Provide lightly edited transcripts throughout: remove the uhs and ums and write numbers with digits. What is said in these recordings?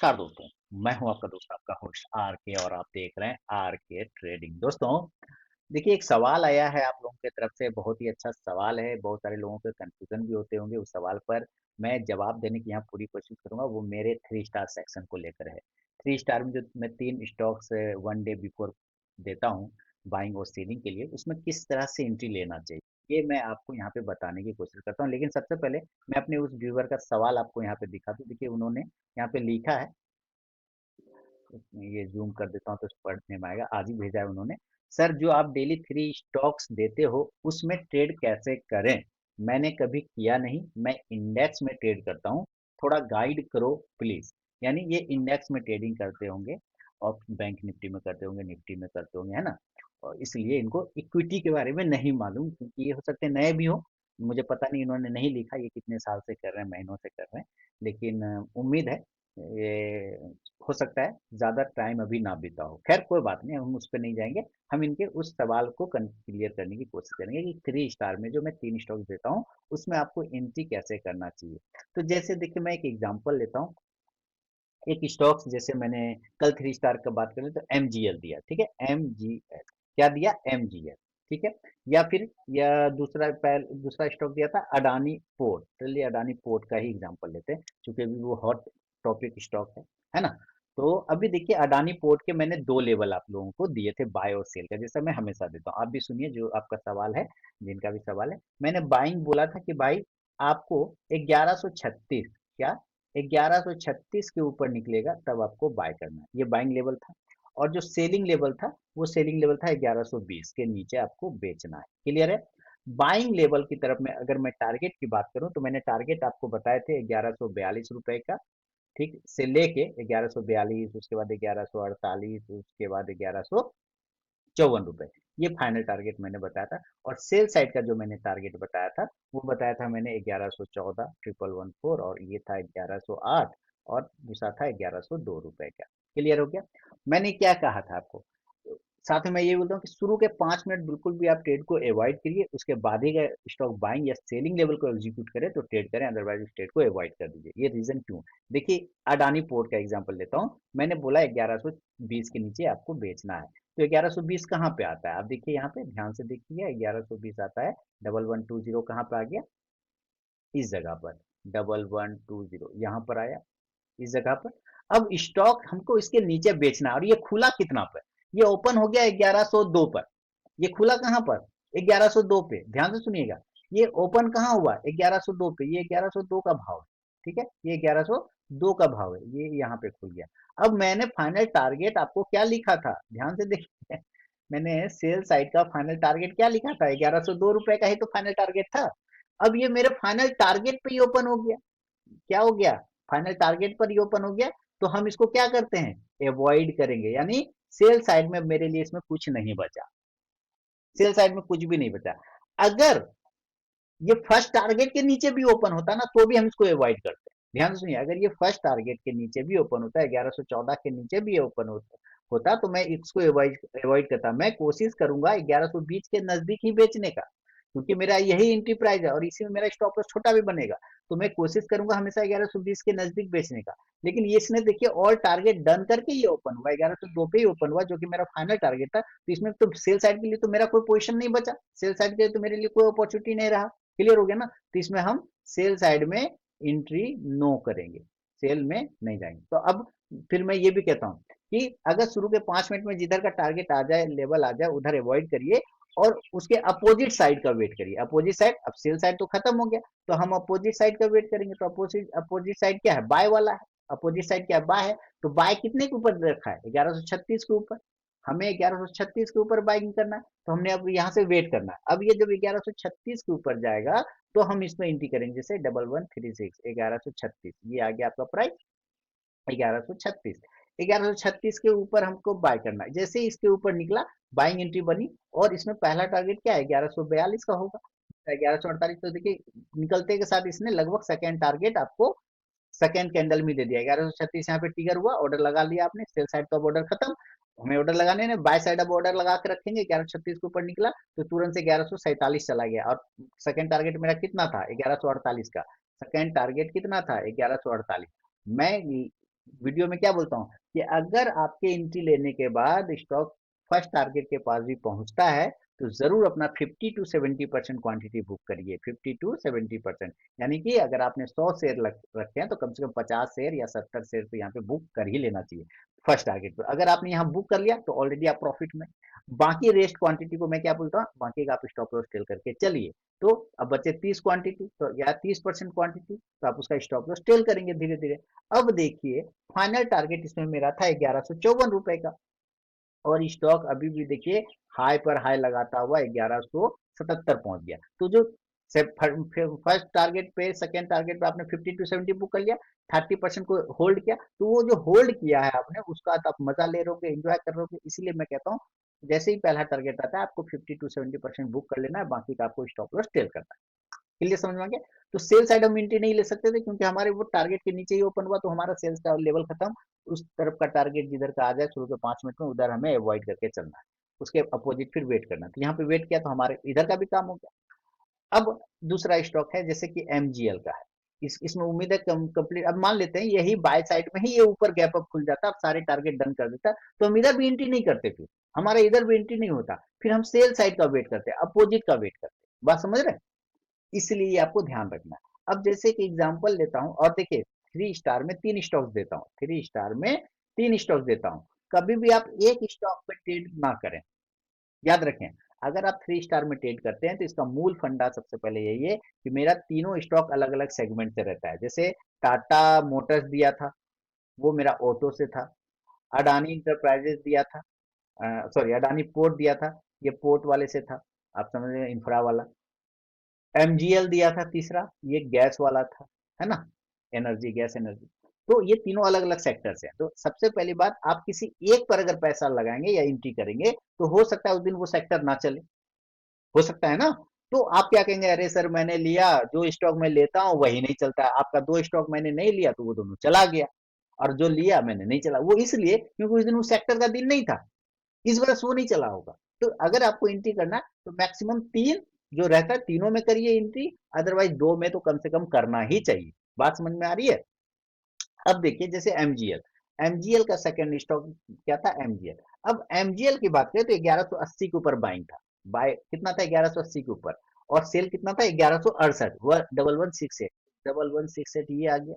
नमस्कार दोस्तों। मैं हूं आपका दोस्त, आपका होस्ट आर के, और आप देख रहे हैं आर के ट्रेडिंग। दोस्तों, देखिए, एक सवाल आया है आप लोगों की तरफ से। बहुत ही अच्छा सवाल है। बहुत सारे लोगों के कंफ्यूजन भी होते होंगे उस सवाल पर। मैं जवाब देने की यहाँ पूरी कोशिश करूंगा। वो मेरे 3 स्टार सेक्शन को लेकर है। 3 स्टार में जो मैं 3 स्टॉक्स 1 डे बिफोर देता हूँ बाइंग और सेलिंग के लिए, उसमें किस तरह से एंट्री लेना चाहिए, ये मैं आपको यहाँ पे बताने की कोशिश करता हूँ। लेकिन सबसे पहले मैं अपने उस व्यूअर का सवाल आपको यहाँ पे दिखा दूँ। देखिए, उन्होंने यहाँ पे लिखा है, ये जूम कर देता हूँ तो पढ़ने में आएगा। आज ही भेजा है उन्होंने। सर, जो आप डेली 3 स्टॉक्स देते हो उसमें ट्रेड कैसे करें? मैंने कभी किया नहीं, मैं इंडेक्स में ट्रेड करता हूँ, थोड़ा गाइड करो प्लीज। यानी ये इंडेक्स में ट्रेडिंग करते होंगे और बैंक निफ्टी में करते होंगे, निफ्टी में करते होंगे, है ना। और इसलिए इनको इक्विटी के बारे में नहीं मालूम, क्योंकि ये हो सकते हैं नए भी हो। मुझे पता नहीं, इन्होंने नहीं लिखा ये कितने साल से कर रहे हैं, महीनों से कर रहे हैं। लेकिन उम्मीद है ये हो सकता है ज़्यादा टाइम अभी ना बीता हो। खैर, कोई बात नहीं, हम उस पे नहीं जाएँगे। हम इनके उस सवाल को क्लियर करने की कोशिश करेंगे कि 3 स्टार में जो मैं 3 स्टॉक देता हूँ, उसमें आपको एंट्री कैसे करना चाहिए। तो जैसे देखिए, मैं एक एग्जांपल लेता हूँ। एक स्टॉक्स जैसे मैंने कल 3 स्टार का बात करें तो एमजीएल दिया, ठीक है। एमजीएल क्या दिया? एमजीएल, ठीक है। या फिर या दूसरा स्टॉक दिया था अडानी पोर्ट। चलिए अडानी पोर्ट का ही एग्जांपल लेते हैं, क्योंकि अभी वो हॉट टॉपिक स्टॉक है ना। तो अभी देखिए, अडानी पोर्ट के मैंने 2 लेवल आप लोगों को दिए थे, बाय और सेल का, जैसा मैं हमेशा देता हूँ। आप भी सुनिए जो आपका सवाल है, जिनका भी सवाल है। मैंने बाइंग बोला था कि भाई आपको 1136, क्या 1136 के ऊपर निकलेगा तब आपको बाय करना है, ये बाइंग लेवल था। और जो सेलिंग लेवल था, वो सेलिंग लेवल था 1120 के नीचे आपको बेचना है। क्लियर है? बाइंग लेवल की तरफ में अगर मैं टारगेट की बात करूं तो मैंने टारगेट आपको बताए थे 1142 रुपए का, ठीक से लेके 1142, उसके बाद 1148, उसके बाद 1154 रुपए, ये फाइनल टारगेट मैंने बताया था। और सेल साइड का जो मैंने टारगेट बताया था, वो बताया था मैंने 1114, 1114, और ये था 1108, और दूसरा था 1102 रुपए का। क्लियर हो गया? मैंने क्या कहा था आपको? साथ में मैं ये बोलता हूँ कि शुरू के 5 मिनट बिल्कुल भी आप ट्रेड को अवॉइड करिए, उसके बाद ही स्टॉक बाइंग या सेलिंग लेवल को एग्जीक्यूट करें तो ट्रेड करें, अदरवाइज उस ट्रेड को अवॉइड कर दीजिए। ये रीजन क्यों? देखिए, अडानी पोर्ट का एग्जांपल लेता हूँ। मैंने बोला 1120 के नीचे आपको बेचना है। तो 1120 कहाँ पे आता है? आप देखिए, यहाँ पे ध्यान से देखिए, 1120 आता है। 1120 कहाँ पे आ गया? इस जगह पर 1120 यहाँ पर आया, इस जगह पर। अब स्टॉक हमको इसके नीचे बेचना है, और ये खुला कितना पर? ये ओपन हो गया 1102 पर। ये खुला कहाँ पर? 1102 पे। ध्यान से सुनिएगा, ये ओपन कहाँ हुआ? 1102 पे। ये 1102 का भाव है, ठीक है। ये 1102 का भाव है, ये यहाँ पे खुल गया। अब मैंने फाइनल टारगेट आपको क्या लिखा था? ध्यान से देखिए, मैंने सेल साइड का फाइनल टारगेट क्या लिखा था? 1102 रुपए का ही तो फाइनल टारगेट था। अब ये मेरे फाइनल टारगेट पे ही ओपन हो गया। क्या हो गया? फाइनल टारगेट पर ही ओपन हो गया। तो हम इसको क्या करते हैं? अवॉइड करेंगे, यानी सेल साइड में मेरे लिए इसमें कुछ नहीं बचा। सेल साइड में कुछ भी नहीं बचा। अगर ये फर्स्ट टारगेट के नीचे भी ओपन होता ना, तो भी हम इसको अवॉइड करते हैं। ध्यान से सुनिए, अगर ये फर्स्ट टारगेट के नीचे भी ओपन होता है, 1114 के नीचे भी ओपन होता तो मैं इसको अवॉइड अवॉइड करता। मैं कोशिश करूंगा 1120 के नजदीक ही बेचने का, क्योंकि मेरा यही एंट्री प्राइस है और इसी में मेरा स्टॉप लॉस छोटा भी बनेगा। तो मैं कोशिश करूंगा हमेशा 1120 के नजदीक बेचने का। लेकिन ये इसने देखिए ऑल टारगेट डन करके ये ओपन हुआ, 1102 पे ही ओपन हुआ, जो कि मेरा फाइनल टारगेट था। तो इसमें तो सेल साइड के लिए तो मेरा कोई पोजीशन नहीं बचा, सेल साइड के लिए तो मेरे लिए कोई अपॉर्चुनिटी नहीं रहा। क्लियर हो गया ना? तो इसमें हम सेल साइड में एंट्री नो करेंगे, सेल में नहीं जाएंगे। तो अब फिर मैं ये भी कहता हूँ कि अगर शुरू के 5 मिनट में जिधर का टारगेट आ जाए, लेवल आ जाए, उधर अवॉइड करिए, और उसके अपोजिट साइड का वेट करिए। अपोजिट साइड, अब सेल साइड तो खत्म हो गया, तो हम अपोजिट साइड का वेट करेंगे। तो अपोजिट अपोजिट साइड क्या है? बाय वाला है। अपोजिट साइड क्या है? बाय है। तो बाय कितने के ऊपर रखा है? 1136 के ऊपर। हमें 1136 के ऊपर बाइंग करना है, तो हमने अब यहाँ से वेट करना है। अब ये जब 1136 के ऊपर जाएगा तो हम इसमें एंट्री करेंगे, जैसे 1136, 1136, ये आ गया आपका प्राइस 1136। 1136 के ऊपर हमको बाय करना है। जैसे ही इसके ऊपर निकला, बाइंग एंट्री बनी। और इसमें पहला टारगेट क्या है? 1142 का होगा। 1148, तो देखिए निकलते के साथ इसने लगभग सेकेंड टारगेट आपको सेकेंड कैंडल में दे दिया। 1136 यहाँ पे टिगर हुआ, ऑर्डर लगा लिया आपने। सेल साइड तो अब ऑर्डर खत्म, हमें ऑर्डर लगाने ने बाय साइड अब ऑर्डर लगा के रखेंगे। 1136 के ऊपर निकला तो तुरंत से 1147 चला गया। और सेकेंड टारगेट मेरा कितना था? 1148 का। सेकेंड टारगेट कितना था? 1148। मैं वीडियो में क्या बोलता हूँ कि अगर आपके एंट्री लेने के बाद स्टॉक फर्स्ट टारगेट के पास भी पहुंचता है तो जरूर अपना 50 to 70% क्वांटिटी बुक करिए। 50 to 70%, यानी कि अगर आपने 100 शेयर रखे हैं तो कम से कम 50 शेयर या 70 शेयर तो यहाँ पे बुक कर ही लेना चाहिए फर्स्ट टारगेट पर। अगर आपने यहाँ बुक कर लिया तो ऑलरेडी आप प्रॉफिट में। बाकी रेस्ट क्वांटिटी को मैं क्या बोलता हूँ, बाकी का आप स्टॉप लॉस टेल करके चलिए। तो अब बचे 30 क्वांटिटी तो या 30% क्वांटिटी, तो आप उसका स्टॉप लॉस टेल करेंगे धीरे धीरे। अब देखिए फाइनल टारगेट इसमें मेरा था 1154 रुपए का, और स्टॉक अभी भी देखिए हाई पर हाई लगाता हुआ 1177 पहुंच गया। तो जो फर्स्ट टारगेट पे सेकंड टारगेट पे आपने 50 to 70 बुक कर लिया, 30% को होल्ड किया, तो वो जो होल्ड किया है आपने उसका तो आप मजा ले रहे होगे, एंजॉय कर रहे होगे। इसलिए मैं कहता हूँ जैसे ही पहला टारगेट आता है आपको 50 to 70% बुक कर लेना है, बाकी का आपको स्टॉप लॉस टेल करना है। क्लियर समझ में आ गया? तो सेल साइड हम एंट्री नहीं ले सकते थे क्योंकि हमारे वो टारगेट के नीचे ही ओपन हुआ, तो हमारा सेल्स का लेवल खत्म। उस तरफ का टारगेट जिधर का आ जाए शुरू के 5 मिनट में उधर हमें अवॉइड करके चलना है, उसके अपोजिट फिर वेट करना है। तो यहाँ पे वेट किया तो हमारे इधर का भी काम हो गया। अब दूसरा स्टॉक है जैसे कि एमजीएल का है। इसमें उम्मीद है कंप्लीट, अब मान लेते हैं यही बाय साइड में ही ये ऊपर गैप अप खुल जाता, अब सारे टारगेट डन कर देता, तो हम इधर भी एंट्री नहीं करते, फिर हमारा इधर भी एंट्री नहीं होता, फिर हम सेल साइड का वेट करते, अपोजिट का वेट करते। बात समझ रहे हैं? इसलिए आपको ध्यान रखना है। अब जैसे कि एग्जांपल लेता हूं, और देखिए 3 स्टार में 3 स्टॉक्स देता हूं, 3 स्टार में 3 स्टॉक्स देता हूं। कभी भी आप एक स्टॉक पे ट्रेड ना करें, याद रखें। अगर आप 3 स्टार में ट्रेड करते हैं तो इसका मूल फंडा सबसे पहले यही है कि मेरा तीनों स्टॉक अलग अलग सेगमेंट से रहता है। जैसे टाटा मोटर्स दिया था, वो मेरा ऑटो से था। अडानी इंटरप्राइजेस दिया था, सॉरी अडानी पोर्ट दिया था, ये पोर्ट वाले से था, आप समझ रहे हैं, इंफ्रा वाला। एमजीएल दिया था तीसरा, ये गैस वाला था, है ना, एनर्जी, गैस एनर्जी। तो ये तीनों अलग अलग सेक्टर्स हैं। तो सबसे पहली बात, आप किसी एक पर अगर पैसा लगाएंगे या एंट्री करेंगे तो हो सकता है उस दिन वो सेक्टर ना चले, हो सकता है ना। तो आप क्या कहेंगे, अरे सर मैंने लिया, जो स्टॉक मैं लेता हूँ वही नहीं चलता है। आपका 2 स्टॉक मैंने नहीं लिया तो वो दोनों चला गया, और जो लिया मैंने नहीं चला, वो इसलिए क्योंकि उस दिन उस सेक्टर का दिन नहीं था, इस वजह से वो नहीं चला होगा। तो अगर आपको एंट्री करना है तो मैक्सिमम 3 जो रहता है तीनों में करिए एंट्री, अदरवाइज 2 में तो कम से कम करना ही चाहिए। बात समझ में आ रही है? अब देखिए जैसे एमजीएल, एमजीएल का सेकंड स्टॉक क्या था, एमजीएल। अब एमजीएल की बात करें तो 1180 के ऊपर बाइंग था, बाय कितना था, 1180 के ऊपर, और सेल कितना था, 1168, वह 1168, 1168 ये आ गया,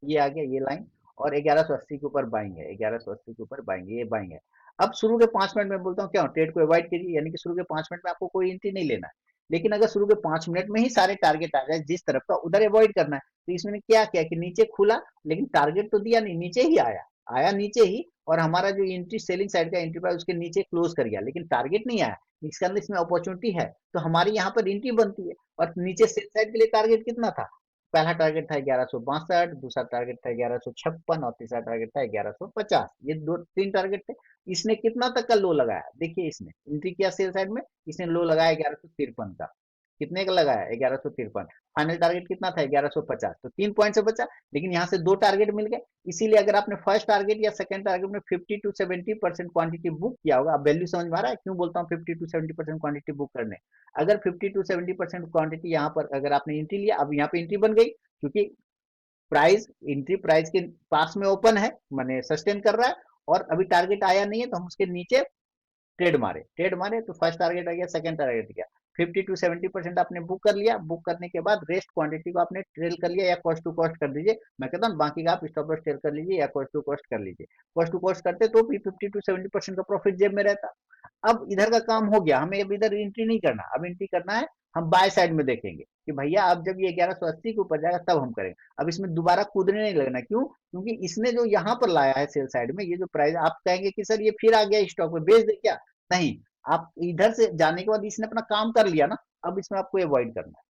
ये आ गया ये लाइन, और 1180 के ऊपर बाइंग है, 1180 के ऊपर बाइंग, ये बाइंग है। अब शुरू के 5 मिनट में बोलता हूँ क्या, ट्रेड को अवॉइड करिए, यानी कि शुरू के 5 मिनट में आपको कोई एंट्री नहीं लेना है। लेकिन अगर शुरू के 5 मिनट में ही सारे टारगेट आ जाए जिस तरफ का, उधर अवॉइड करना है। तो इसमें क्या किया कि नीचे खुला, लेकिन टारगेट तो दिया नहीं, नीचे ही आया, आया नीचे ही, और हमारा जो एंट्री सेलिंग साइड का एंट्री प्राइस उसके नीचे क्लोज कर गया, लेकिन टारगेट नहीं आया। इसके अंदर इसमें अपॉर्चुनिटी है, तो हमारी यहाँ पर एंट्री बनती है। और नीचे सेल साइड के लिए टारगेट कितना था, पहला टारगेट था 1162, दूसरा टारगेट था 1156, और तीसरा टारगेट था 1150। ये दो तीन टारगेट थे। इसने कितना तक का लो लगाया, देखिए इसने एंट्री किया सेल साइड में, इसने लो लगाया 1153 का। कितने का लगाया, 1153। फाइनल टारगेट कितना था, 1150, तो 3 पॉइंट से बचा। लेकिन यहाँ से 2 टारगेट मिल गए। इसीलिए अगर आपने फर्स्ट टारगेट या सेकंड टारगेट में 50 to 70% क्वांटिटी बुक किया होगा, अब वैल्यू समझ में आ रहा है क्यों बोलता हूँ 50 to 70% क्वांटिटी बुक करने। अगर 50 to 70% क्वांटिटी यहाँ पर अगर आपने एंट्री लिया, अब यहाँ पे एंट्री बन गई, क्योंकि प्राइस एंट्री प्राइस के पास में ओपन है, माने सस्टेन कर रहा है, और अभी टारगेट आया नहीं है, तो हम उसके नीचे ट्रेड मारे तो फर्स्ट टारगेट आ गया, सेकंड टारगेट गया। 50 to 70% आपने बुक कर लिया, बुक करने के बाद रेस्ट क्वांटिटी को आपने ट्रेल कर लिया या कॉस्ट टू कॉस्ट कर दीजिए। मैं कहता हूँ बाकी का आप स्टॉप लॉस ट्रेल कर लीजिए या कॉस्ट टू कॉस्ट कर लीजिए। कॉस्ट टू कॉस्ट करते तो भी 50 to 70% का प्रॉफिट जेब में रहता। अब इधर का काम हो गया, हमें अब इधर एंट्री नहीं करना, अब एंट्री करना है हम बाय साइड में देखेंगे कि भैया अब जब ये 1180 के ऊपर जाएगा तब हम करेंगे। अब इसमें दोबारा कूदने नहीं लगना, क्यों, क्योंकि इसने जो यहाँ पर लाया है सेल साइड में, ये जो प्राइस आप कहेंगे कि सर ये फिर आ गया स्टॉक में, बेच दे क्या, नहीं। आप इधर से जाने के बाद इसने अपना काम कर लिया ना, अब इसमें आपको अवॉइड करना है।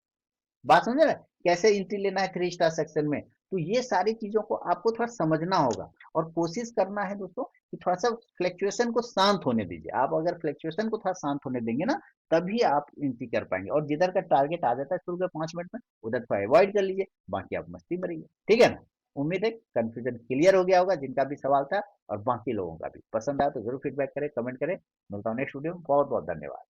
बात समझ रहे हैं? कैसे एंट्री लेना है 3 स्टार सेक्शन में, तो ये सारी चीजों को आपको थोड़ा समझना होगा, और कोशिश करना है दोस्तों कि थोड़ा सा फ्लक्चुएशन को शांत होने दीजिए। आप अगर फ्लक्चुएशन को थोड़ा शांत होने देंगे ना, तभी आप एंट्री कर पाएंगे। और जिधर का टारगेट आ जाता है शुरू के 5 मिनट में, उधर थोड़ा अवॉइड कर लीजिए, बाकी आप मस्ती में रहिए। ठीक है ना? उम्मीद है कंफ्यूजन क्लियर हो गया होगा जिनका भी सवाल था, और बाकी लोगों का भी। पसंद आया तो जरूर फीडबैक करें, कमेंट करें। मिलता हूँ नेक्स्ट वीडियो में। बहुत बहुत धन्यवाद।